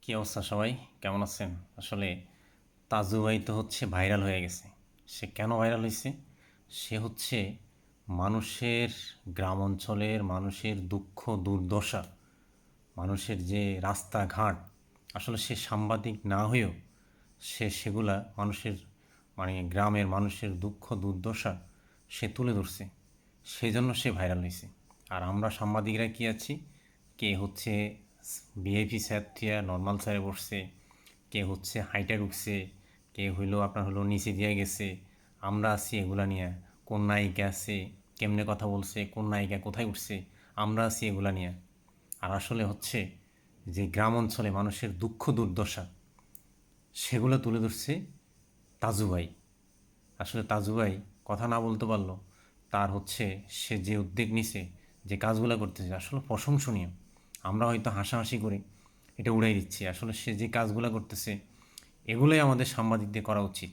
কী অবস্থা সবাই? কেমন আছেন? আসলে তাজু ভাই তো হচ্ছে ভাইরাল হয়ে গেছে। সে কেন ভাইরাল হয়েছে? সে হচ্ছে মানুষের, গ্রাম অঞ্চলের মানুষের দুঃখ দুর্দশা, মানুষের যে রাস্তাঘাট, আসলে সে সাংবাদিক না হয়েও সে সেগুলা মানুষের, মানে গ্রামের মানুষের দুঃখ দুর্দশা সে তুলে ধরছে। সেই জন্য সে ভাইরাল হয়েছে। আর আমরা সাংবাদিকরা কি আছি, কে হচ্ছে ভিআইপি স্যার থিয়া নর্মাল স্যারে বসছে, কে হচ্ছে হাইটে ঢুকছে, কে হইলো আপনার হলো নিচে দিয়ে গেছে। আমরা আছি এগুলা নিয়ে, কোন নায়িকা আছে, কেমনে কথা বলছে, কোন নায়িকা কোথায় উঠছে, আমরা আছি এগুলা নিয়ে। আর আসলে হচ্ছে যে গ্রাম অঞ্চলে মানুষের দুঃখ দুর্দশা সেগুলো তুলে ধরছে তাজু ভাই। আসলে তাজু ভাই কথা না বলতে পারলো, তার হচ্ছে সে যে উদ্যোগ নিছে, যে কাজগুলো করতেছে আসলে প্রশংসনীয়। আমরা হয়তো হাসাহাসি করে এটা উড়াই দিচ্ছি, আসলে সে যে কাজগুলো করতেছে এগুলোই আমাদের সাংবাদিকদের করা উচিত।